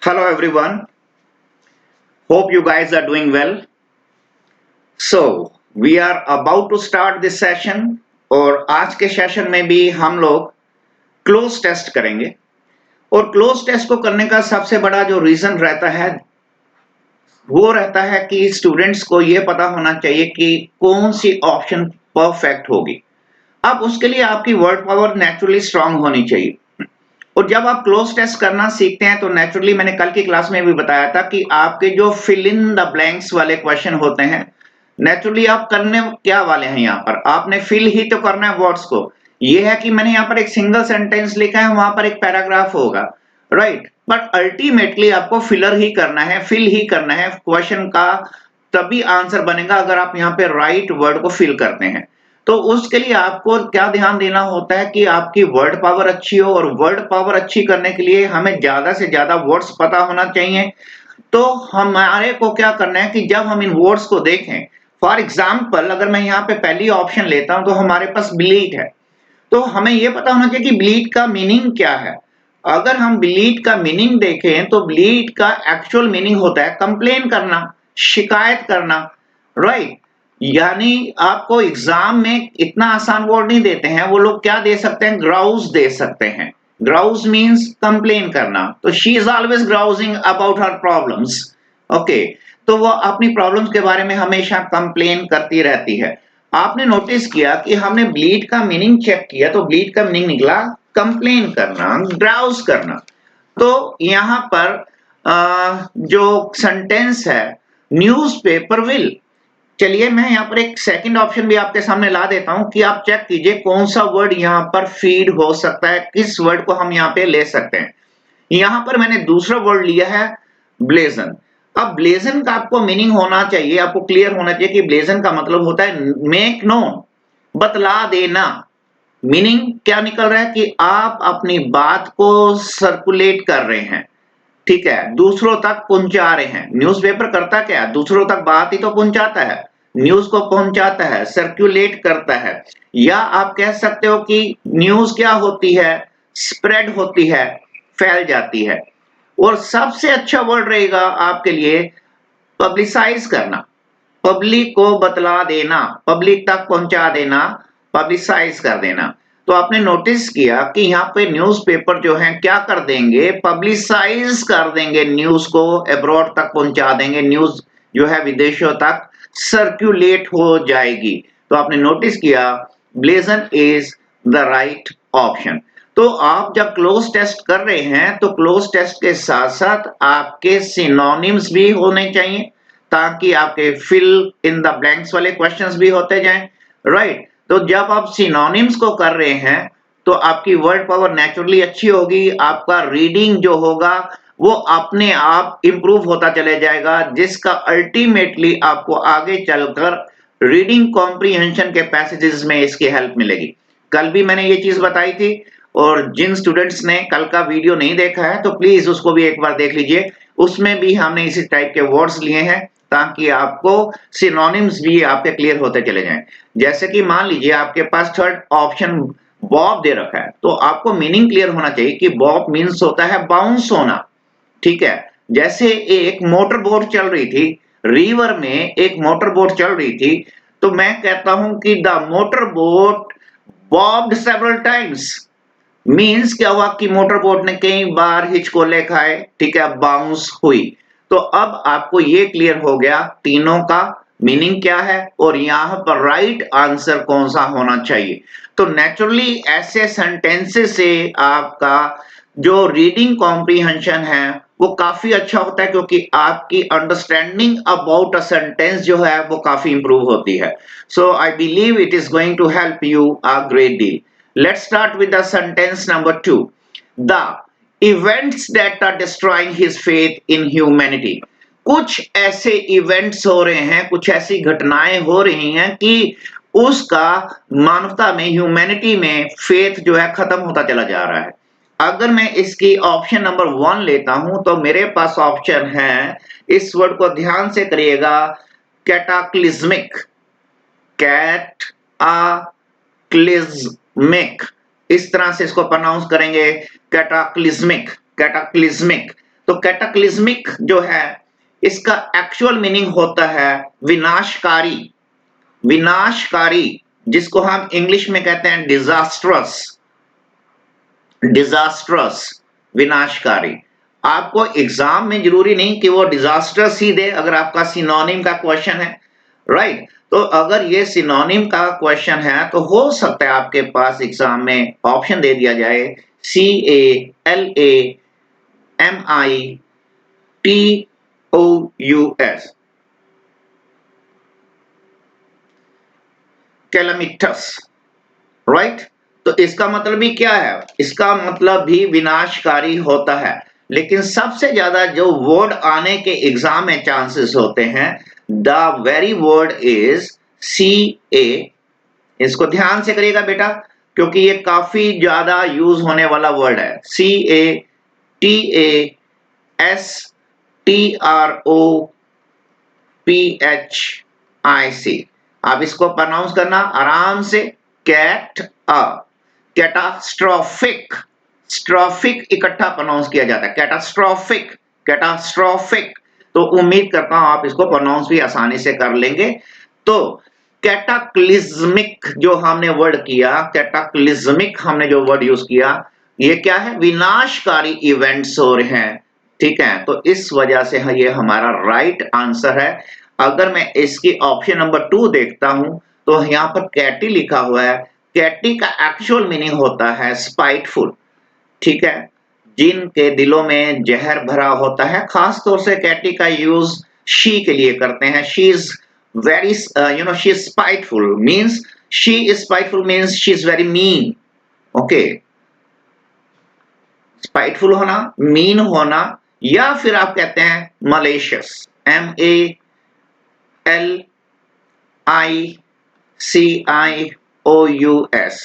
Hello everyone. Hope you guys are doing well. So, we are about to start this session और आज के session में भी हम लोग क्लोज टेस्ट करेंगे और क्लोज टेस्ट को करने का सबसे बड़ा जो रीजन रहता है वो रहता है कि स्टूडेंट्स को ये पता होना चाहिए कि कौन सी ऑप्शन परफेक्ट होगी। अब उसके लिए आपकी वर्ड पावर नेचुरली स्ट्रांग होनी चाहिए और जब आप क्लोज टेस्ट करना सीखते हैं तो नेचुरली मैंने कल की क्लास में भी बताया था कि आपके जो फिल इन द ब्लैंक्स वाले क्वेश्चन होते हैं नेचुरली आप करने क्या वाले हैं। यहाँ पर आपने फिल ही तो करना है वर्ड्स को। ये है कि मैंने यहाँ पर एक सिंगल सेंटेंस लिखा है, वहां पर एक पैराग्राफ होगा, राइट, बट अल्टीमेटली आपको फिलर ही करना है, फिल ही करना है क्वेश्चन का, तभी आंसर बनेगा अगर आप यहाँ पे राइट वर्ड को फिल करते हैं। तो उसके लिए आपको क्या ध्यान देना होता है कि आपकी वर्ड पावर अच्छी हो और वर्ड पावर अच्छी करने के लिए हमें ज्यादा से ज्यादा वर्ड्स पता होना चाहिए। तो हमारे को क्या करना है कि जब हम इन वर्ड्स को देखें, फॉर एग्जाम्पल अगर मैं यहाँ पे पहली ऑप्शन लेता हूं तो हमारे पास ब्लीड है, तो हमें यह पता होना चाहिए कि ब्लीड का मीनिंग क्या है। अगर हम ब्लीड का मीनिंग देखें तो ब्लीड का एक्चुअल मीनिंग होता है कंप्लेन करना, शिकायत करना, राइट। यानी आपको एग्जाम में इतना आसान वर्ड नहीं देते हैं, वो लोग क्या दे सकते हैं, ग्राउज दे सकते हैं। ग्राउज मीन्स कंप्लेन करना, तो she is always grousing about her problems. Okay, तो वो अपनी प्रॉब्लम्स के बारे में हमेशा कंप्लेन करती रहती है। आपने नोटिस किया कि हमने ब्लीड का मीनिंग चेक किया तो ब्लीड का मीनिंग निकला कंप्लेन करना, ग्राउज करना। तो यहां पर जो सेंटेंस है न्यूज़पेपर विल, चलिए मैं यहाँ पर एक सेकंड ऑप्शन भी आपके सामने ला देता हूं कि आप चेक कीजिए कौन सा वर्ड यहाँ पर फीड हो सकता है, किस वर्ड को हम यहाँ पे ले सकते हैं। यहाँ पर मैंने दूसरा वर्ड लिया है ब्लेजन। अब ब्लेजन का आपको मीनिंग होना चाहिए, आपको क्लियर होना चाहिए कि ब्लेजन का मतलब होता है मेक नोन, बतला देना। मीनिंग क्या निकल रहा है कि आप अपनी बात को सर्कुलेट कर रहे हैं, ठीक है, दूसरों तक पहुंचा रहे हैं। न्यूज़पेपर करता क्या है, दूसरों तक बात ही तो पहुंचाता है, न्यूज को पहुंचाता है, सर्कुलेट करता है। या आप कह सकते हो कि न्यूज क्या होती है, स्प्रेड होती है, फैल जाती है। और सबसे अच्छा वर्ड रहेगा आपके लिए पब्लिसाइज करना, पब्लिक को बतला देना, पब्लिक तक पहुंचा देना, पब्लिसाइज कर देना। तो आपने नोटिस किया कि यहाँ पे न्यूज़पेपर जो है क्या कर देंगे, पब्लिसाइज कर देंगे, न्यूज को अब्रॉड तक पहुंचा देंगे, न्यूज जो है विदेशों तक सर्कुलेट हो जाएगी। तो आपने नोटिस किया ब्लेजन इज द राइट ऑप्शन। तो आप जब क्लोज टेस्ट कर रहे हैं तो क्लोज टेस्ट के साथ साथ आपके सिनोनिम्स भी होने चाहिए ताकि आपके फिल इन द ब्लैंक्स वाले क्वेश्चंस भी होते जाएं, राइट। तो जब आप सिनोनिम्स को कर रहे हैं तो आपकी वर्ड पावर नेचुरली अच्छी होगी, आपका रीडिंग जो होगा वो अपने आप इंप्रूव होता चले जाएगा, जिसका अल्टीमेटली आपको आगे चलकर रीडिंग कॉम्प्रीहेंशन के पैसेजेस में इसकी हेल्प मिलेगी। कल भी मैंने ये चीज बताई थी और जिन स्टूडेंट्स ने कल का वीडियो नहीं देखा है तो प्लीज उसको भी एक बार देख लीजिए, उसमें भी हमने इसी टाइप के वर्ड्स लिए हैं ताकि आपको सिनोनिम्स भी आपके क्लियर होते चले जाएं। जैसे कि मान लीजिए आपके पास थर्ड ऑप्शन बॉब दे रखा है, तो आपको मीनिंग क्लियर होना चाहिए कि बॉब मीन्स होता है बाउंस होना, ठीक है। जैसे एक मोटर बोट चल रही थी, रिवर में एक मोटर बोट चल रही थी, तो मैं कहता हूं कि the motor boat barbed several times, means क्या हुआ कि मोटर बोट ने कई बार हिचकोले खाए, ठीक है, बाउंस हुई। तो अब आपको ये क्लियर हो गया तीनों का मीनिंग क्या है और यहां पर राइट आंसर कौन सा होना चाहिए। तो नेचुरली ऐसे सेंटेंसेस से आपका जो रीडिंग कॉम्प्रीहेंशन है वो काफी अच्छा होता है क्योंकि आपकी अंडरस्टैंडिंग अबाउट अ सेंटेंस जो है वो काफी इंप्रूव होती है। So I believe it is going to help you a great deal. Let's start with the sentence number 2. The events that are destroying his faith in humanity. कुछ ऐसे events हो रहे हैं, कुछ ऐसी घटनाएं हो रही हैं कि उसका मानवता में, ह्यूमैनिटी में फेथ जो है खत्म होता चला जा रहा है। अगर मैं इसकी ऑप्शन नंबर 1 लेता हूं तो मेरे पास ऑप्शन है, इस वर्ड को ध्यान से करिएगा, कैटाक्लिज्मिक, कैट आ क्लिज्मिक, इस तरह से इसको प्रोनाउंस करेंगे, कैटाक्लिज्मिक, कैटाक्लिज्मिक। तो कैटाक्लिज्मिक जो है इसका एक्चुअल मीनिंग होता है विनाशकारी, विनाशकारी, जिसको हम इंग्लिश में कहते हैं डिजास्ट्रस, डिजास्ट्रस, विनाशकारी। आपको एग्जाम में जरूरी नहीं कि वो डिजास्टर्स ही दे, अगर आपका सिनोनिम का क्वेश्चन है, राइट। तो अगर ये सिनोनिम का क्वेश्चन है तो हो सकता है आपके पास एग्जाम में ऑप्शन दे दिया जाए CALAMITOUS, कैलामिटस, राइट। तो इसका मतलब भी क्या है, इसका मतलब भी विनाशकारी होता है। लेकिन सबसे ज्यादा जो वर्ड आने के एग्जाम में चांसेस होते हैं, the very word is CA। इसको ध्यान से करिएगा बेटा, क्योंकि ये काफी ज्यादा यूज होने वाला वर्ड है। CATASTROPHIC। आप इसको प्रोनाउंस करना आराम से, कैटास्ट्रोफिक, स्ट्रोफिक इकट्ठा प्रोनाउंस किया जाता है, कैटास्ट्रोफिक, कैटास्ट्रोफिक। तो उम्मीद करता हूं आप इसको प्रोनाउंस भी आसानी से कर लेंगे। तो कैटाक्लिज्मिक जो हमने वर्ड किया, कैटाक्लिज्मिक हमने जो वर्ड यूज किया, ये क्या है, विनाशकारी इवेंट्स हो रहे हैं, ठीक है। तो इस वजह से ये हमारा राइट आंसर है। अगर मैं इसकी ऑप्शन नंबर 2 देखता हूं तो यहां पर कैटी लिखा हुआ है। कैटी का एक्चुअल मीनिंग होता है स्पाइटफुल, ठीक है, जिनके दिलों में जहर भरा होता है। खास तौर से कैटी का यूज शी के लिए करते हैं। She is very she is spiteful means, she is spiteful means she is very mean, okay. Spiteful होना, मीन होना, या फिर आप कहते हैं मलेशियस, MALICIOUS,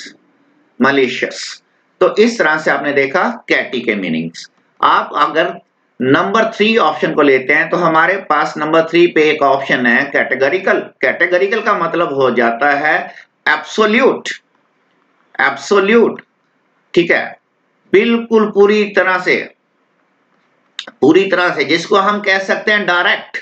मलेशियस। तो इस तरह से आपने देखा कैटी के मीनिंग्स। आप अगर नंबर 3 ऑप्शन को लेते हैं तो हमारे पास नंबर 3 पे एक ऑप्शन है कैटेगरिकल। कैटेगरिकल का मतलब हो जाता है एब्सोल्यूट, एब्सोल्यूट, ठीक है, बिल्कुल पूरी तरह से, पूरी तरह से, जिसको हम कह सकते हैं डायरेक्ट।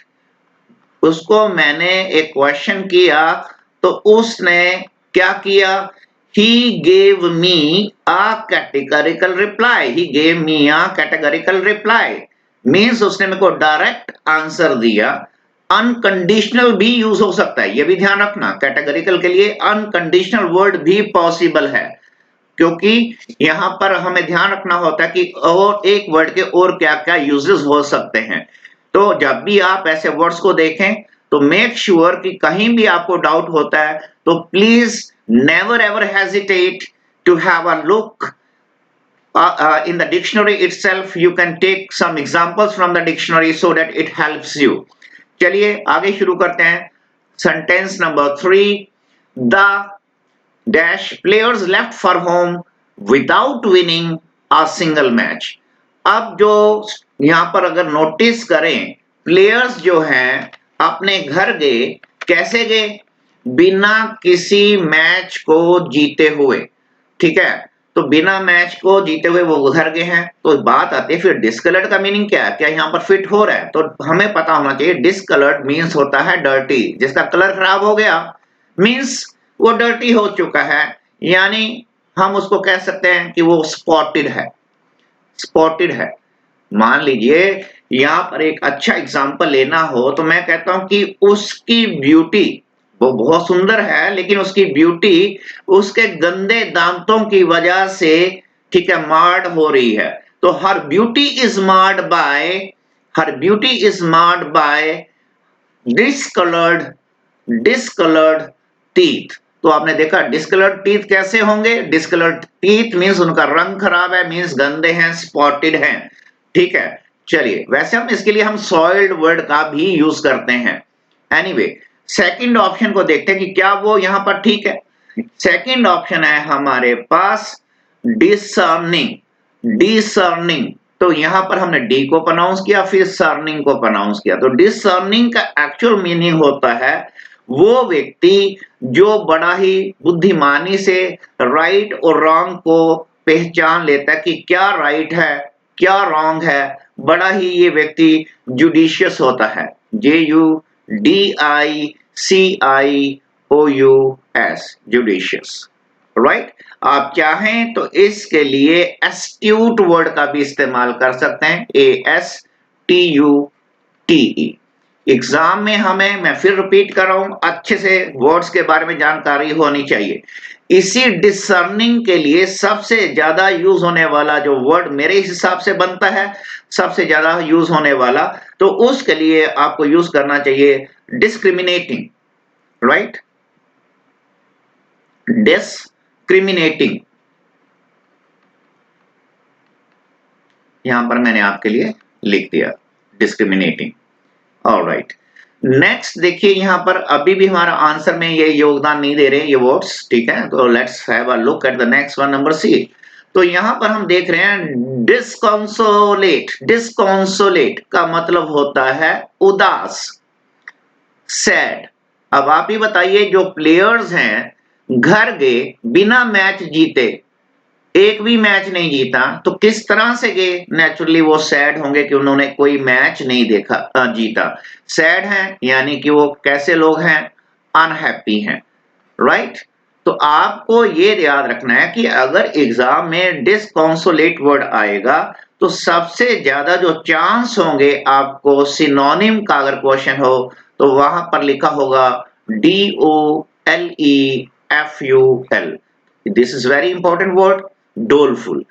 उसको मैंने एक क्वेश्चन किया तो उसने क्या किया, he gave me a categorical reply, he gave me a categorical reply means उसने मेरे को डायरेक्ट आंसर दिया। अनकंडीशनल भी यूज हो सकता है, ये भी ध्यान रखना, कैटेगरिकल के लिए अनकंडीशनल वर्ड भी पॉसिबल है, क्योंकि यहां पर हमें ध्यान रखना होता है कि और एक वर्ड के और क्या क्या यूजेस हो सकते हैं। तो जब भी आप ऐसे वर्ड्स को देखें तो मेक श्योर कि कहीं भी आपको डाउट होता है तो please never ever hesitate to have a look in the dictionary itself. You can take some examples from the dictionary so that it helps you. चलिए आगे शुरू करते हैं। Sentence number 3, the dash players left for home without winning a single match। अब जो यहां पर अगर नोटिस करें, प्लेयर्स जो हैं अपने घर गए, कैसे गए, बिना किसी मैच को जीते हुए, ठीक है। तो बिना मैच को जीते हुए वो घर गए हैं। तो बात आती है फिर डिस्कलर्ड का मीनिंग क्या है, क्या यहाँ पर फिट हो रहा है। तो हमें पता होना चाहिए डिस्कलर्ड मीन्स होता है डर्टी, जिसका कलर खराब हो गया मीन्स वो डर्टी हो चुका है, यानी हम उसको कह सकते हैं कि वो स्पॉटेड है, स्पॉटेड है। मान लीजिए यहां पर एक अच्छा एग्जांपल लेना हो तो मैं कहता हूं कि उसकी ब्यूटी, वो बहुत सुंदर है लेकिन उसकी ब्यूटी उसके गंदे दांतों की वजह से, ठीक है, मार्ड हो रही है। तो her beauty is marred by, her beauty is marred by discoloured, discoloured teeth. तो आपने देखा डिसकलर्ड टीथ कैसे होंगे, डिसकलर्ड टीथ मींस उनका रंग खराब है, मींस गंदे हैं, स्पॉटेड हैं, ठीक है। चलिए, वैसे हम इसके लिए हम सॉइल्ड वर्ड का भी यूज करते हैं। एनीवे, सेकंड ऑप्शन को देखते हैं कि क्या वो यहां पर ठीक है। सेकंड ऑप्शन है हमारे पास डिसर्निंग, डिसर्निंग। तो यहां पर हमने डी को प्रोनाउंस किया, फिर सर्निंग को प्रोनाउंस किया। तो डिसर्निंग का एक्चुअल मीनिंग होता है वो व्यक्ति जो बड़ा ही बुद्धिमानी से राइट और रॉन्ग को पहचान लेता है कि क्या राइट है क्या रॉन्ग है, बड़ा ही ये व्यक्ति जुडिशियस होता है, JUDICIOUS, जुडिशियस, राइट। आप चाहें तो इसके लिए एस्ट्यूट वर्ड का भी इस्तेमाल कर सकते हैं, ASTUTE। एग्जाम में हमें, मैं फिर रिपीट कर रहा हूं, अच्छे से वर्ड्स के बारे में जानकारी होनी चाहिए। इसी डिसर्निंग के लिए सबसे ज्यादा यूज होने वाला जो वर्ड मेरे हिसाब से बनता है, सबसे ज्यादा यूज होने वाला, तो उसके लिए आपको यूज करना चाहिए डिस्क्रिमिनेटिंग, राइट, डिस्क्रिमिनेटिंग। यहां पर मैंने आपके लिए लिख दिया डिस्क्रिमिनेटिंग। ऑलराइट, नेक्स्ट देखिए, यहां पर अभी भी हमारा आंसर में ये योगदान नहीं दे रहे ये वर्ड्स, ठीक है। तो let's have a look at the next one, number C. तो यहां पर हम देख रहे हैं डिस्कॉन्सोलेट। डिस्कॉन्सोलेट का मतलब होता है उदास, सैड। अब आप ही बताइए, जो प्लेयर्स हैं घर गए बिना मैच जीते, एक भी मैच नहीं जीता, तो किस तरह से गए? नेचुरली वो सैड होंगे कि उन्होंने कोई मैच नहीं देखा, जीता। सैड हैं यानी कि वो कैसे लोग हैं? अनहैप्पी हैं, राइट। तो आपको ये याद रखना है कि अगर एग्जाम में डिस्कॉन्सोलेट वर्ड आएगा तो सबसे ज्यादा जो चांस होंगे आपको सिनोनिम का, अगर क्वेश्चन हो तो वहां पर लिखा होगा DOLEFUL। This is very important word, doleful.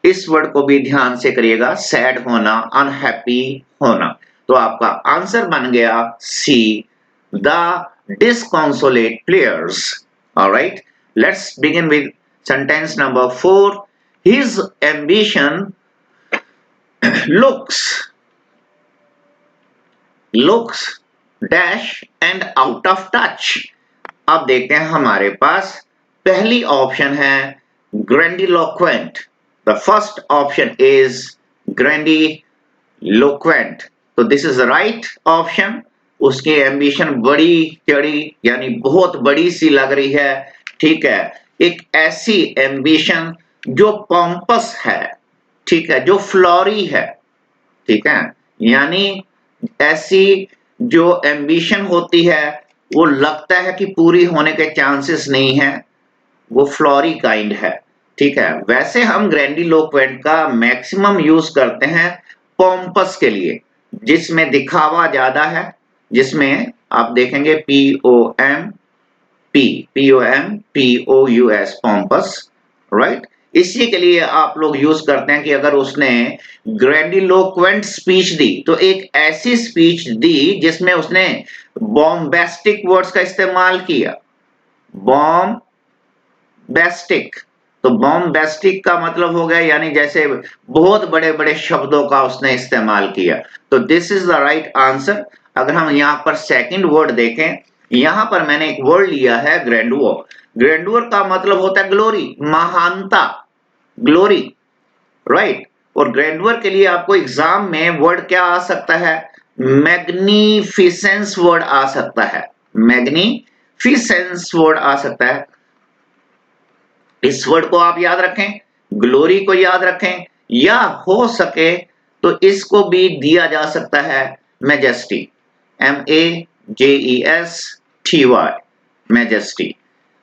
इस वर्ड को भी ध्यान से करिएगा, सैड होना, अनहैप्पी होना। तो आपका आंसर बन गया सी, the disconsolate players. All right, let's begin with sentence number 4. His ambition looks dash and out of touch. अब देखते हैं हमारे पास पहली ऑप्शन है grandiloquent. The first option is grandiloquent. तो this is the right option. उसकी एम्बिशन बड़ी चढ़ी यानी बहुत बड़ी सी लग रही है, ठीक है। एक ऐसी एम्बिशन जो पॉम्पस है, ठीक है, जो फ्लॉरी है, ठीक है। यानी ऐसी जो एम्बिशन होती है वो लगता है कि पूरी होने के चांसेस नहीं है, वो फ्लॉरी काइंड है, ठीक है। वैसे हम ग्रैंडिलोक्वेंट का मैक्सिमम यूज करते हैं पॉम्पस के लिए, जिसमें दिखावा ज्यादा है, जिसमें आप देखेंगे POMPOUS, पॉम्पस, राइट। इसी के लिए आप लोग यूज करते हैं कि अगर उसने ग्रैंडिलोक्वेंट स्पीच दी तो एक ऐसी स्पीच दी जिसमें उसने बॉम्बेस्टिक वर्ड्स का इस्तेमाल किया। बॉम्बेस्टिक, तो बॉम्बेस्टिक का मतलब हो गया यानी जैसे बहुत बड़े बड़े शब्दों का उसने इस्तेमाल किया। तो this is the right answer. अगर हम यहाँ पर सेकंड वर्ड देखें, यहाँ पर मैंने एक वर्ड लिया है ग्रैंडुअर। ग्रैंडुअर का मतलब होता है ग्लोरी, महानता, ग्लोरी, राइट। और ग्रैंडुअर के लिए आपको एग्जाम में वर्ड क्या आ सकता है? मैग्निफिसेंस वर्ड आ सकता है, मैग्निफिसेंस वर्ड आ सकता है। इस वर्ड को आप याद रखें, ग्लोरी को याद रखें, या हो सके तो इसको भी दिया जा सकता है मैजेस्टी, MAJESTY, मैजेस्टी।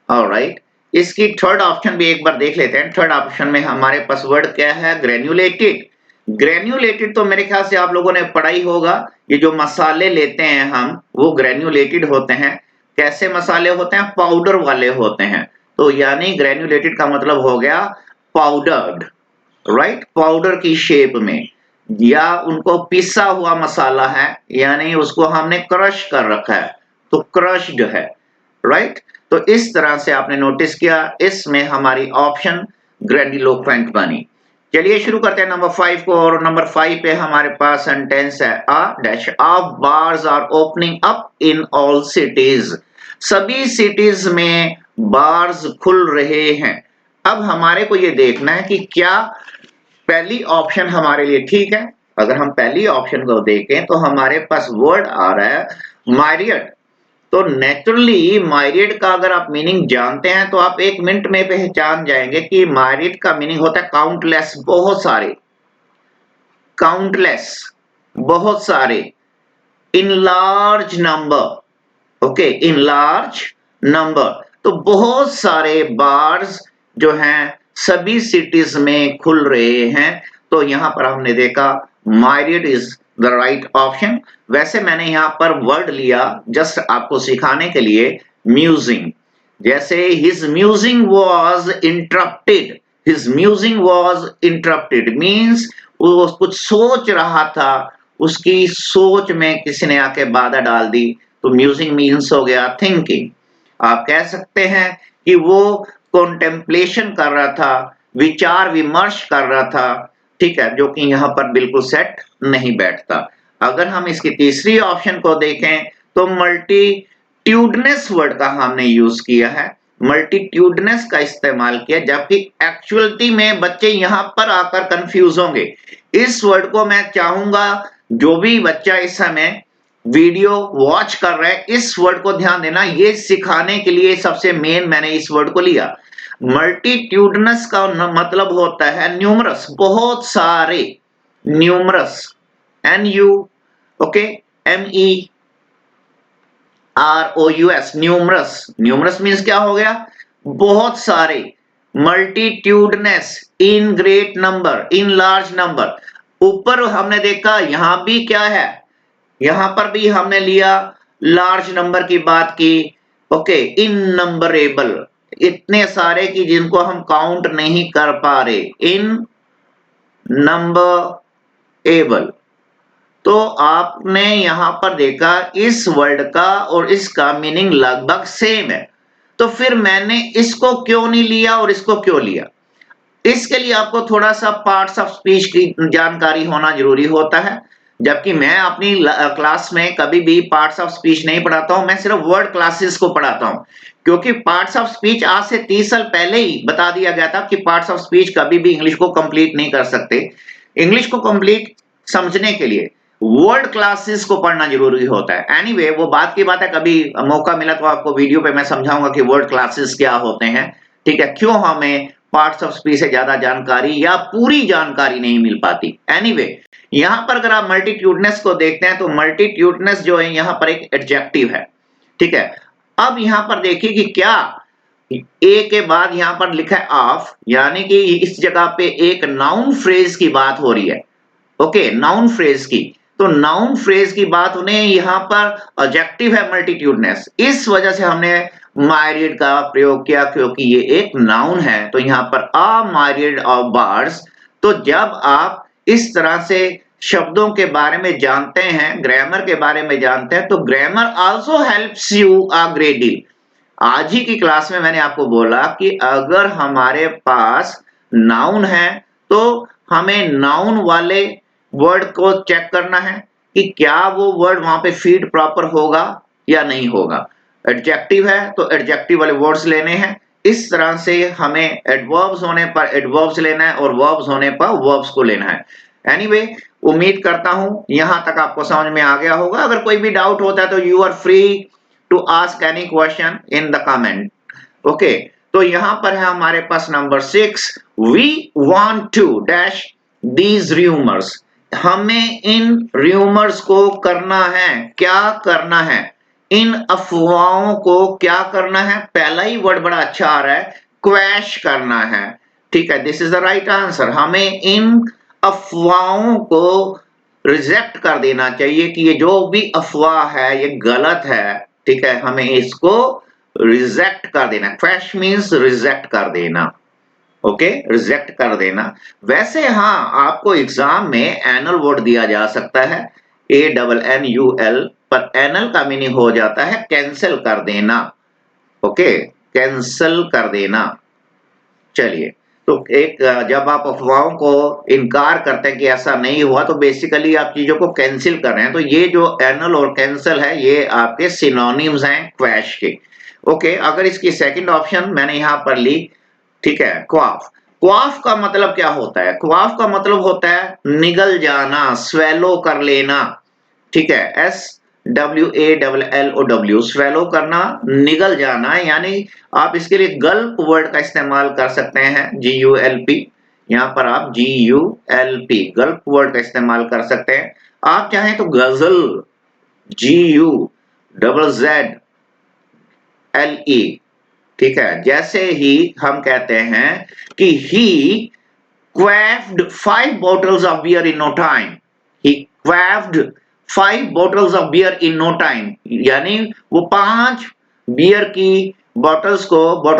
ऑलराइट, इसकी थर्ड ऑप्शन भी एक बार देख लेते हैं। थर्ड ऑप्शन में हमारे पास वर्ड क्या है? ग्रेन्युलेटेड। ग्रेन्युलेटेड तो मेरे ख्याल से आप लोगों ने पढ़ा ही होगा, ये जो मसाले लेते हैं हम वो ग्रेन्युलेटेड होते हैं। कैसे मसाले होते हैं? पाउडर वाले होते हैं। तो यानी ग्रेन्युलेटेड का मतलब हो गया पाउडर्ड, राइट, पाउडर की शेप में, या उनको पिसा हुआ मसाला है यानी उसको हमने क्रश कर रखा है, तो क्रश्ड है, राइट। तो इस तरह से आपने नोटिस किया, इसमें हमारी ऑप्शन ग्रैंडिलोक्वेंट बनी। चलिए शुरू करते हैं नंबर 5 को, और नंबर 5 पे हमारे पास सेंटेंस है a dash of bars are opening up in all cities. सभी सिटीज में बार्स खुल रहे हैं। अब हमारे को ये देखना है कि क्या पहली ऑप्शन हमारे लिए ठीक है। अगर हम पहली ऑप्शन को देखें तो हमारे पास वर्ड आ रहा है मायरियड। तो नेचुरली मायरियड का अगर आप मीनिंग जानते हैं तो आप 1 मिनट में पहचान जाएंगे कि मायरियड का मीनिंग होता है काउंटलेस, बहुत सारे, काउंटलेस, बहुत सारे, इन लार्ज नंबर, ओके, इन लार्ज नंबर, तो बहुत सारे बार्स जो हैं सभी सिटीज में खुल रहे हैं। तो यहां पर हमने देखा मायरियड इज द राइट ऑप्शन। वैसे मैंने यहां पर वर्ड लिया जस्ट आपको सिखाने के लिए, म्यूजिंग, जैसे his musing was interrupted, his musing was interrupted means वो कुछ सोच रहा था, उसकी सोच में किसी ने आके बाधा डाल दी, तो म्यूजिंग मीन्स हो गया थिंकिंग। आप कह सकते हैं कि वो कॉन्टेम्पलेशन कर रहा था, विचार विमर्श कर रहा था, ठीक है, जो कि यहाँ पर बिल्कुल सेट नहीं बैठता। अगर हम इसकी तीसरी ऑप्शन को देखें तो मल्टीट्यूडनेस वर्ड का हमने यूज किया है, मल्टीट्यूडनेस का इस्तेमाल किया, जबकि एक्चुअलिटी में बच्चे यहां पर आकर कंफ्यूज होंगे। इस वर्ड को मैं चाहूंगा जो भी बच्चा इस समय वीडियो वॉच कर रहे हैं, इस वर्ड को ध्यान देना, ये सिखाने के लिए सबसे मेन मैंने इस वर्ड को लिया। मल्टीट्यूडनस का मतलब होता है न्यूमरस, बहुत सारे, numerous, NU, okay, MEROUS, numerous, numerous means क्या हो गया, बहुत सारे, multitudeness, in great number, in large number. ऊपर हमने देखा यहां भी क्या है, यहां पर भी हमने लिया लार्ज नंबर की बात की, ओके, इननंबरेबल, इतने सारे कि जिनको हम काउंट नहीं कर पा रहे, इन नंबरेबल। तो आपने यहां पर देखा इस वर्ड का और इसका मीनिंग लगभग सेम है, तो फिर मैंने इसको क्यों नहीं लिया और इसको क्यों लिया? इसके लिए आपको थोड़ा सा पार्ट्स ऑफ स्पीच की जानकारी होना जरूरी होता है, जबकि मैं अपनी क्लास में कभी भी पार्ट्स ऑफ स्पीच नहीं पढ़ाता हूं, मैं सिर्फ वर्ड क्लासेस को पढ़ाता हूं, क्योंकि पार्ट्स ऑफ स्पीच आज से 30 साल पहले ही बता दिया गया था कि पार्ट्स ऑफ स्पीच कभी भी इंग्लिश को कंप्लीट नहीं कर सकते। इंग्लिश को कंप्लीट समझने के लिए वर्ड क्लासेस को पढ़ना जरूरी होता है। एनीवे, वो बात की बात है, कभी मौका मिला तो आपको वीडियो पे मैं समझाऊंगा कि वर्ड क्लासेस क्या होते हैं, ठीक है, क्यों हमें पार्ट्स ऑफ स्पीच से ज्यादा जानकारी या पूरी जानकारी नहीं मिल पाती। एनीवे, यहां पर अगर आप मल्टीट्यूडनेस को देखते हैं तो मल्टीट्यूडनेस जो है यहां पर एक एडजेक्टिव है, ठीक है। अब यहां पर देखिए कि क्या ए के बाद यहां पर लिखा है ऑफ, यानी कि इस जगह पे एक नाउन फ्रेज की बात हो रही है, ओके, नाउन फ्रेज की। तो नाउन फ्रेज की बात उन्हें यहां पर एडजेक्टिव है मल्टीट्यूडनेस, इस वजह से हमने मायरियड का प्रयोग किया, क्योंकि ये एक नाउन है। तो यहां पर अ मायरियड ऑफ बर्ड्स। तो जब आप इस तरह से शब्दों के बारे में जानते हैं, ग्रामर के बारे में जानते हैं, तो grammar also helps you a great deal. आज ही की क्लास में मैंने आपको बोला कि अगर हमारे पास नाउन है तो हमें नाउन वाले वर्ड को चेक करना है कि क्या वो वर्ड वहां पे फीड प्रॉपर होगा या नहीं होगा। एडजेक्टिव है तो एडजेक्टिव वाले वर्ड्स लेने हैं, इस तरह से हमें एडवर्ब्स होने पर एडवर्ब्स लेना है और वर्ब्स होने पर वर्ब्स को लेना है। एनीवे, उम्मीद करता हूं यहां तक आपको समझ में आ गया होगा। अगर कोई भी डाउट होता है तो you are free to ask any question in the comment, okay. तो यहां पर है हमारे पास number 6, we want to dash these rumours, हमें इन रूमर्स को करना है, क्या करना है, इन अफवाहों को क्या करना है। पहला ही वर्ड बड़ा अच्छा आ रहा है, क्वैश करना है, ठीक है, this is the right answer. हमें इन अफवाहों को रिजेक्ट कर देना चाहिए कि ये जो भी अफवाह है ये गलत है, ठीक है, हमें इसको रिजेक्ट कर देना। क्वैश मीन्स रिजेक्ट कर देना, ओके, रिजेक्ट कर देना। वैसे हाँ, आपको एग्जाम में एनल वर्ड दिया जा सकता है, ANNUL, पर एनल का मीनिंग हो जाता है कैंसिल कर देना, ओके, कैंसिल कर देना। चलिए, तो एक जब आप अफवाहों को इनकार करते हैं कि ऐसा नहीं हुआ, तो बेसिकली आप चीजों को कैंसिल कर रहे हैं। तो ये जो एनल और कैंसिल है ये आपके सिनोनिम्स हैं क्वैश के, ओके। अगर इसकी सेकंड ऑप्शन मैंने यहां पर ली, ठीक है, क्वाफ। क्वाफ का मतलब क्या होता है? क्वाफ का मतलब होता है निगल जाना, स्वेलो कर लेना, ठीक है, SWALLOW, स्वेलो करना, निगल जाना, यानी आप इसके लिए गल्प वर्ड का इस्तेमाल कर सकते हैं, GULP, यहाँ पर आप GULP गल्प वर्ड का इस्तेमाल कर सकते हैं। आप चाहें तो गजल GUZZLE, ठीक है। जैसे ही हम कहते हैं कि he quaffed 5 bottles of beer in no time, he quaffed 5 bottles of beer in no time, यानी वो 5 बियर की बॉटल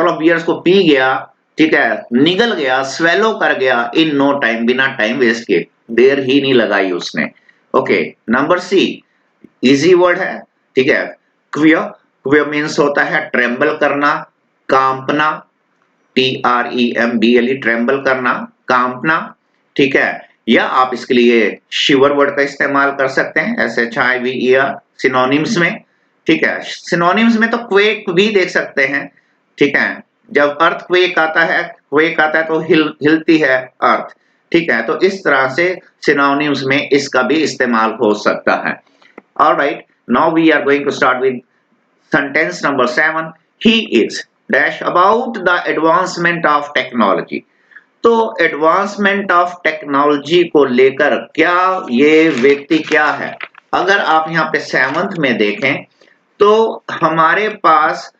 ऑफ बियर्स को पी गया, ठीक है, निगल गया, स्वेलो कर गया इन नो टाइम, बिना टाइम वेस्ट किए, देर ही नहीं लगाई उसने। Okay, number C easy word है, ठीक है। क्विय, क्विय मीन्स होता है ट्रेम्बल करना, कांपना, TREMBLE ट्रेम्बल करना, कांपना, ठीक है। या आप इसके लिए शिवर वर्ड का इस्तेमाल कर सकते हैं, SHIVER सिनोनिम्स में, ठीक है। सिनोनिम्स में तो क्वेक भी देख सकते हैं, ठीक है। जब अर्थ क्वेक आता है तो हिलती है अर्थ, ठीक है। तो इस तरह से सिनोनिम्स में इसका भी इस्तेमाल हो सकता है। Alright, now we are going to start with sentence number 7। He is dash about the advancement of technology. तो एडवांसमेंट ऑफ टेक्नोलॉजी को लेकर क्या ये व्यक्ति क्या है? अगर आप यहाँ पे 7th में देखें तो हमारे पास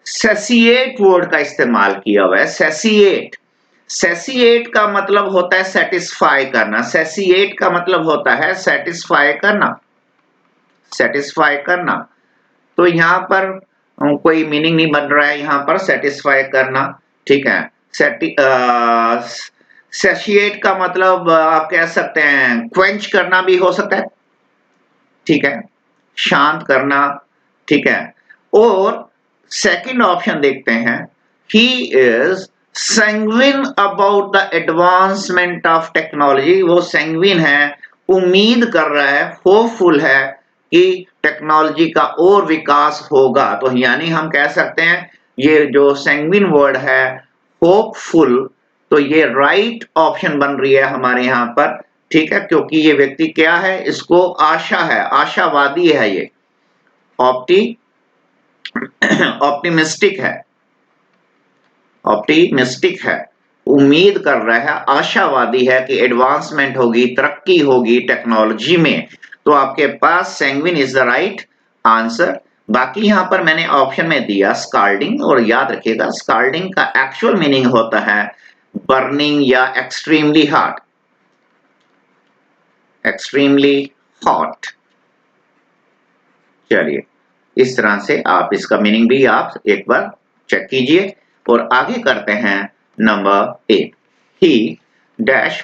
सेसिएट वर्ड का इस्तेमाल किया हुआ है। सेसिएट, सेसिएट का मतलब होता है सेटिस्फाई करना। सेसिएट का मतलब होता है सेटिस्फाई करना, सेटिस्फाई करना। तो यहाँ पर कोई मीनिंग नहीं बन रहा है यहाँ पर सेटिस्फाई करना, ठीक है। सेशिएट का मतलब आप कह सकते हैं क्वेंच करना भी हो सकता है, ठीक है, शांत करना, ठीक है। और सेकंड ऑप्शन देखते हैं, he is sanguine about the advancement of technology. वो सैंग्विन है, उम्मीद कर रहा है, होपफुल है कि टेक्नोलॉजी का और विकास होगा। तो यानी हम कह सकते हैं ये जो सैंग्विन वर्ड है होपफुल, तो ये राइट ऑप्शन बन रही है हमारे यहाँ पर, ठीक है। क्योंकि ये व्यक्ति क्या है, इसको आशा है, आशावादी है, ये ऑप्टिमिस्टिक है, ऑप्टिमिस्टिक है, उम्मीद कर रहा है, आशावादी है कि एडवांसमेंट होगी, तरक्की होगी टेक्नोलॉजी में। तो आपके पास sanguine is the right answer. बाकी यहां पर मैंने ऑप्शन में दिया स्काल्डिंग, और याद रखिएगा स्काल्डिंग का एक्चुअल मीनिंग होता है बर्निंग या एक्सट्रीमली हॉट, एक्सट्रीमली हॉट। चलिए, इस तरह से आप इसका मीनिंग भी आप एक बार चेक कीजिए और आगे करते हैं number 8। He dash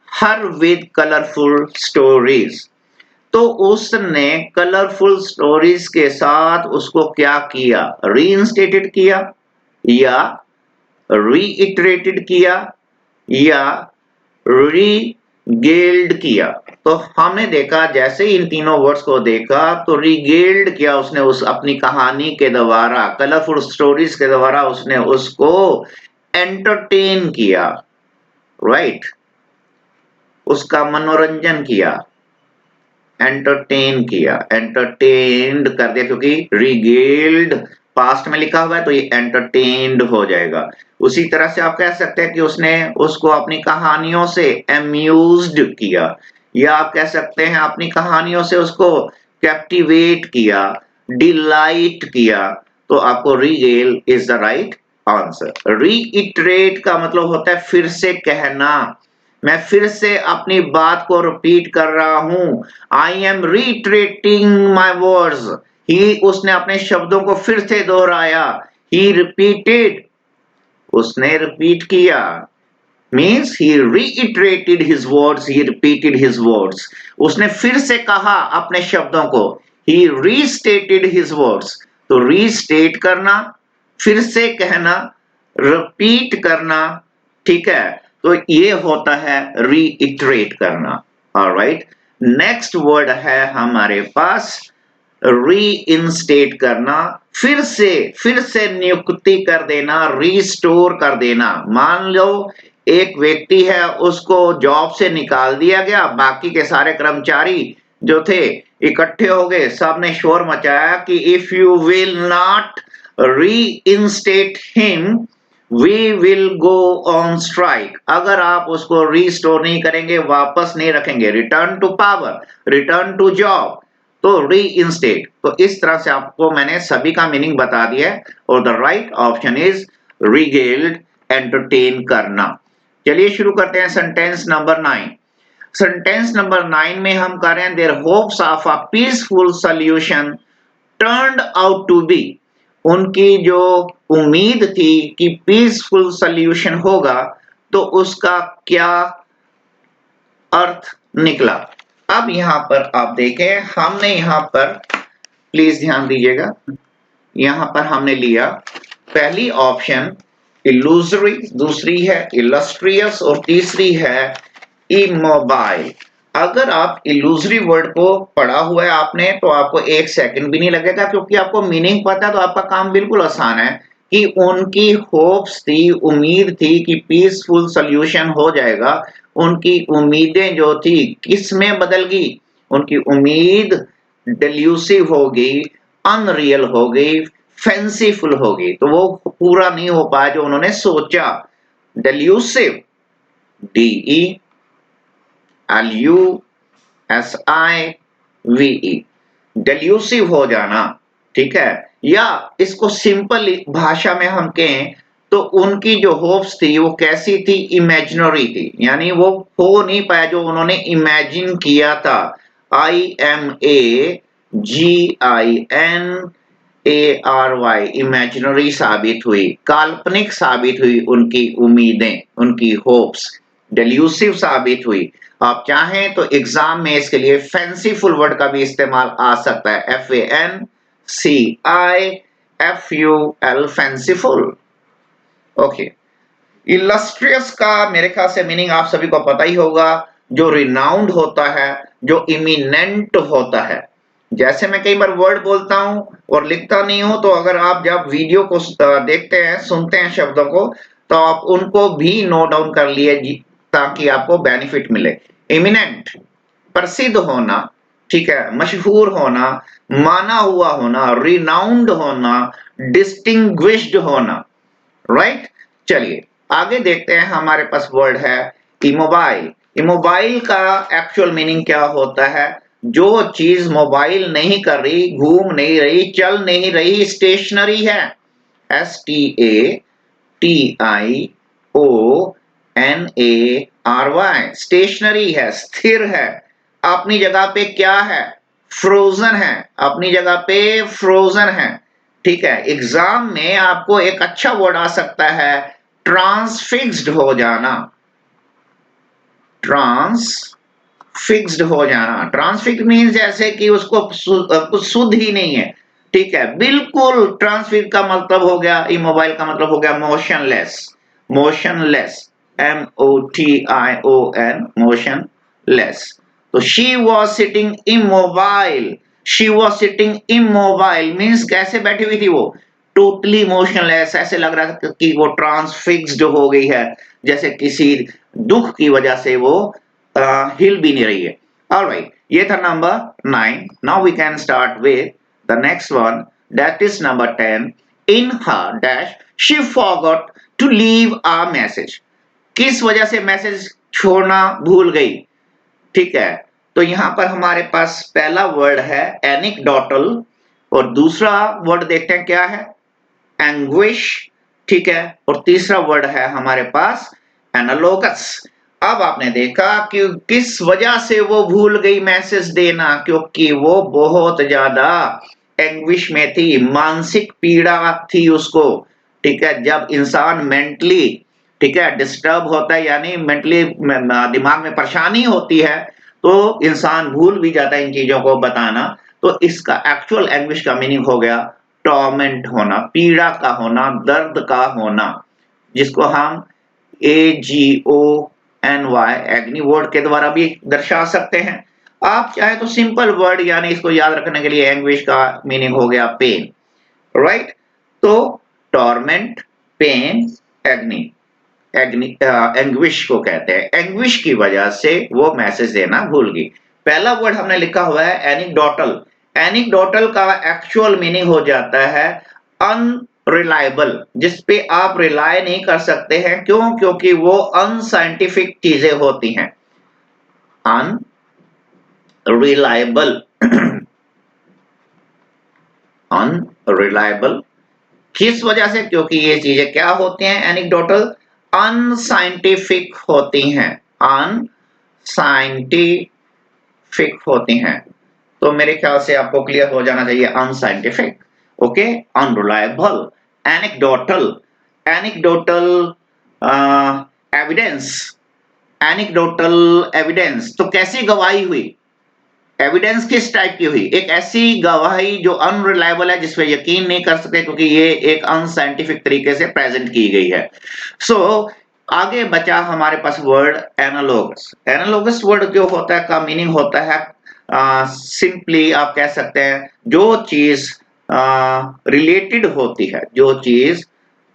her with colourful stories. तो उसने कलरफुल स्टोरीज के साथ उसको क्या किया, रीइंस्टेटेड किया या रीइटरेटेड किया या रीगेल्ड किया। तो हमने देखा जैसे इन तीनों वर्ड्स को देखा तो रीगेल्ड किया उसने, उस अपनी कहानी के द्वारा, कलरफुल स्टोरीज के द्वारा उसने उसको एंटरटेन किया, राइट, उसका मनोरंजन किया, एंटरटेन किया, एंटरटेन्ड कर दिया, क्योंकि रिगेल्ड पास्ट में लिखा हुआ है तो ये एंटरटेन्ड हो जाएगा। उसी तरह से आप कह सकते हैं कि उसने उसको अपनी कहानियों से अम्यूज्ड किया, या आप कह सकते हैं अपनी कहानियों से उसको कैप्टिवेट किया, डिलाइट किया। तो आपको Rigel is the right answer. Reiterate का मतलब होता है फिर से कहना, मैं फिर से अपनी बात को रिपीट कर रहा हूं, I am reiterating my words. He, उसने अपने शब्दों को फिर से दोहराया, ही रिपीटेड, उसने रिपीट किया, means he reiterated his words, he repeated his words. उसने फिर से कहा अपने शब्दों को, ही रीस्टेटेड हिज वर्ड्स। तो रीस्टेट करना, फिर से कहना, रिपीट करना, ठीक है। तो ये होता है रीइटरेट करना। ऑलराइट, नेक्स्ट वर्ड है हमारे पास रीइंस्टेट करना, फिर से नियुक्ति कर देना, रीस्टोर कर देना। मान लो एक व्यक्ति है, उसको जॉब से निकाल दिया गया, बाकी के सारे कर्मचारी जो थे इकट्ठे हो गए, सबने शोर मचाया कि if you will not reinstate him we will go on strike, अगर आप उसको रिस्टोर नहीं करेंगे, वापस नहीं रखेंगे, return to power, return to job, तो री इंस्टेट। तो इस तरह से आपको मैंने सभी का मीनिंग बता दिया है और the right option is regaled, entertain करना। चलिए शुरू करते हैं सेंटेंस नंबर 9। सेंटेंस नंबर 9 में हम कर रहे हैं their hopes of a peaceful solution turned out to be, उनकी जो उम्मीद थी कि पीसफुल सॉल्यूशन होगा तो उसका क्या अर्थ निकला। अब यहां पर आप देखें, हमने यहां पर प्लीज ध्यान दीजिएगा, यहां पर हमने लिया पहली ऑप्शन इल्यूजरी, दूसरी है इलस्ट्रियस और तीसरी है इमोबाइल। अगर आप इल्यूजरी वर्ड को पढ़ा हुआ है आपने तो आपको एक सेकंड भी नहीं लगेगा, क्योंकि आपको मीनिंग पता है तो आपका काम बिल्कुल आसान है कि उनकी होप्स थी, उम्मीद थी कि पीसफुल सॉल्यूशन हो जाएगा। उनकी उम्मीदें जो थी किस में बदल गई, उनकी उम्मीद डेल्यूसिव हो गई, अनरियल हो गई, फैंसीफुल हो गई, तो वो पूरा नहीं हो पाया जो उन्होंने सोचा। डेल्यूसिव, DE LUSIVE, डेल्यूसिव हो जाना, ठीक है। या इसको सिंपल भाषा में हम कहें तो उनकी जो होप्स थी वो कैसी थी, इमेजिनरी थी, यानी वो हो नहीं पाया जो उन्होंने इमेजिन किया था। IMAGINARY, इमेजिनरी साबित हुई, काल्पनिक साबित हुई उनकी उम्मीदें, उनकी होप्स डेल्यूसिव साबित हुई। आप चाहें तो एग्जाम में इसके लिए फैंसीफुल वर्ड का भी इस्तेमाल आ सकता है, FANCIFUL, फैंसीफुल। ओके, इलस्ट्रियस का मेरे ख्याल से मीनिंग आप सभी को पता ही होगा, जो रिनाउंड होता है, जो इमिनेंट होता है। जैसे मैं कई बार वर्ड बोलता हूं और लिखता नहीं हूं, तो अगर आप जब वीडियो को देखते हैं, सुनते हैं शब्दों को, तो आप उनको भी नोट डाउन कर लिए ताकि आपको बेनिफिट मिले। इमिनेंट, प्रसिद्ध होना, ठीक है, मशहूर होना, माना हुआ होना, रिनाउंड होना, डिस्टिंग्विश्ड होना, राइट। चलिए आगे देखते हैं, हमारे पास वर्ड है इमोबाइल। इमोबाइल का एक्चुअल मीनिंग क्या होता है, जो चीज मोबाइल नहीं कर रही, घूम नहीं रही, चल नहीं रही, स्टेशनरी है। STATIONARY, स्टेशनरी है, स्थिर है, अपनी जगह पे क्या है, फ्रोजन है, अपनी जगह पे फ्रोजन है, ठीक है। एग्जाम में आपको एक अच्छा वर्ड आ सकता है ट्रांसफिक्स्ड हो जाना, ट्रांसफिक्स्ड हो जाना। ट्रांसफिक्स्ड मीन्स जैसे कि उसको कुछ शुद्ध ही नहीं है, ठीक है, बिल्कुल। ट्रांसफिक्स्ड का मतलब हो गया, इमोबाइल का मतलब हो गया मोशनलेस, मोशनलेस, MOTION, मोशनलेस। तो she was sitting immobile, she was sitting immobile means कैसे बैठी हुई थी वो, टोटली मोशनलेस, ऐसे लग रहा था कि वो ट्रांसफिक्स्ड हो गई है, जैसे किसी दुख की वजह से वो हिल भी नहीं रही है। ऑलराइट, ये था number 9। Now we can start with the next one, that is number 10। In her dash she forgot to leave a message, किस वजह से मैसेज छोड़ना भूल गई, ठीक है। तो यहां पर हमारे पास पहला वर्ड है एनिक्डोटल और दूसरा वर्ड देखते हैं क्या है, एंग्विश, ठीक है, और तीसरा वर्ड है हमारे पास एनालोगस। अब आपने देखा कि किस वजह से वो भूल गई मैसेज देना, क्योंकि वो बहुत ज्यादा एंग्विश में थी, मानसिक पीड़ा थी उसको, ठीक है। जब इंसान मेंटली, ठीक है, डिस्टर्ब होता है, यानी मेंटली दिमाग में परेशानी होती है, तो इंसान भूल भी जाता है इन चीजों को बताना। तो इसका एक्चुअल एंग्विश का मीनिंग हो गया टॉर्मेंट होना, पीड़ा का होना, दर्द का होना, जिसको हम AGONY, एग्नी वर्ड के द्वारा भी दर्शा सकते हैं। आप चाहे तो सिंपल वर्ड, यानी इसको याद रखने के लिए एंग्विश का मीनिंग हो गया पेन, राइट। तो टॉर्मेंट, पेन, एग्नी, एंग्विश को कहते हैं। एंग्विश की वजह से वो मैसेज देना भूल गई। पहला वर्ड हमने लिखा हुआ है एनिक्डोटल। एनिक्डोटल का एक्चुअल मीनिंग हो जाता है रिलायबल, जिस पे आप रिलाय नहीं कर सकते हैं। क्यों? क्योंकि वो अनसाइंटिफिक चीजें होती हैं, अनरिलायबल अनरिलायबल किस वजह से? क्योंकि ये चीजें क्या होती हैं? एनेक्डोटल, अनसाइंटिफिक होती हैं, अनसाइंटिफिक होती हैं। तो मेरे ख्याल से आपको क्लियर हो जाना चाहिए, unscientific, okay, unreliable, anecdotal, anecdotal evidence, anecdotal evidence. तो कैसी गवाही हुई? एविडेंस किस टाइप की हुई? एक ऐसी गवाही जो अनरिलायबल है, जिस पे यकीन नहीं कर सकते, क्योंकि ये एक अनसाइंटिफिक तरीके से प्रेजेंट की गई है। सो आगे बचा हमारे पास वर्ड एनालोगस। एनालोगस वर्ड जो होता है का मीनिंग होता है सिंपली आप कह सकते हैं जो चीज रिलेटेड होती है, जो चीज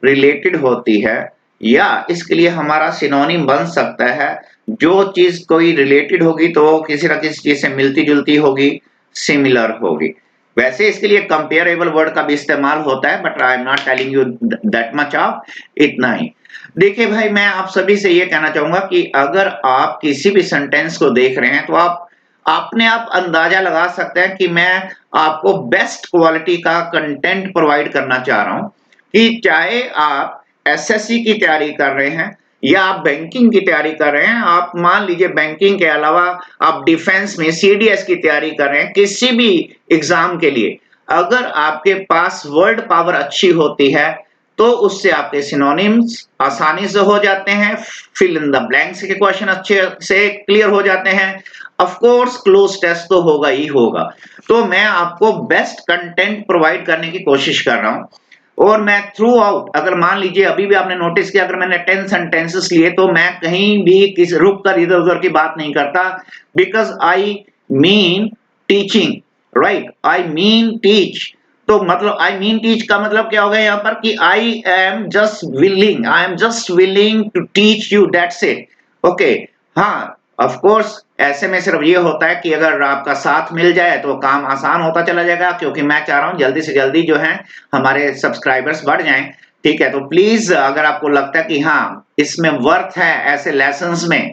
रिलेटेड होती है, या इसके लिए हमारा सिनोनिम बन सकता है जो चीज कोई रिलेटेड होगी तो किसी न किसी चीज से मिलती जुलती होगी, सिमिलर होगी। वैसे इसके लिए कंपेरेबल वर्ड का भी इस्तेमाल होता है, but I am not telling you that much of, इतना ही। देखिए भाई, मैं आप सभी से ये कहना चाहूंगा कि अगर आप किसी भी सेंटेंस को देख रहे हैं तो आप अपने आप अंदाजा लगा सकते हैं कि मैं आपको बेस्ट क्वालिटी का कंटेंट प्रोवाइड करना चाह रहा हूं, कि चाहे आप एसएससी की तैयारी कर रहे हैं या आप बैंकिंग की तैयारी कर रहे हैं, आप मान लीजिए बैंकिंग के अलावा आप डिफेंस में सीडीएस की तैयारी कर रहे हैं, किसी भी एग्जाम के लिए अगर आपके पास वर्ड पावर अच्छी होती है तो उससे आपके सिनोनिम्स आसानी से हो जाते हैं, फिल इन द ब्लैंक्स के क्वेश्चन अच्छे से क्लियर हो जाते हैं। ऑफ कोर्स क्लोज टेस्ट तो होगा ही होगा। तो मैं आपको बेस्ट कंटेंट प्रोवाइड करने की कोशिश कर रहा हूं, और मैं थ्रू आउट, अगर मान लीजिए अभी भी आपने नोटिस किया, अगर मैंने 10 सेंटेंसेस लिए तो मैं कहीं भी किस रुक कर इधर उधर की बात नहीं करता, because I mean teaching, right, I mean teach. तो मतलब आई मीन टीच का मतलब क्या हो गया यहाँ पर, कि I am just willing to teach you, that's it, okay. हाँ, ऑफ कोर्स ऐसे में सिर्फ ये होता है कि अगर आपका साथ मिल जाए तो काम आसान होता चला जाएगा, क्योंकि मैं चाह रहा हूं जल्दी से जल्दी जो है हमारे सब्सक्राइबर्स बढ़ जाएं, ठीक है। तो प्लीज अगर आपको लगता है कि हाँ इसमें वर्थ है ऐसे लेसन्स में,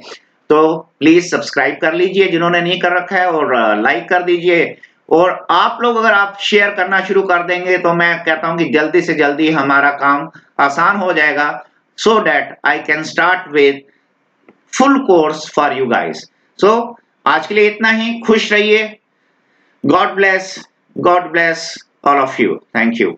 तो प्लीज सब्सक्राइब कर लीजिए जिन्होंने नहीं कर रखा है, और लाइक कर दीजिए। और आप लोग अगर आप शेयर करना शुरू कर देंगे तो मैं कहता हूं कि जल्दी से जल्दी हमारा काम आसान हो जाएगा, so that I can start with full course for you guys. सो आज के लिए इतना ही, खुश रहिए, God bless, God bless all of you, thank you.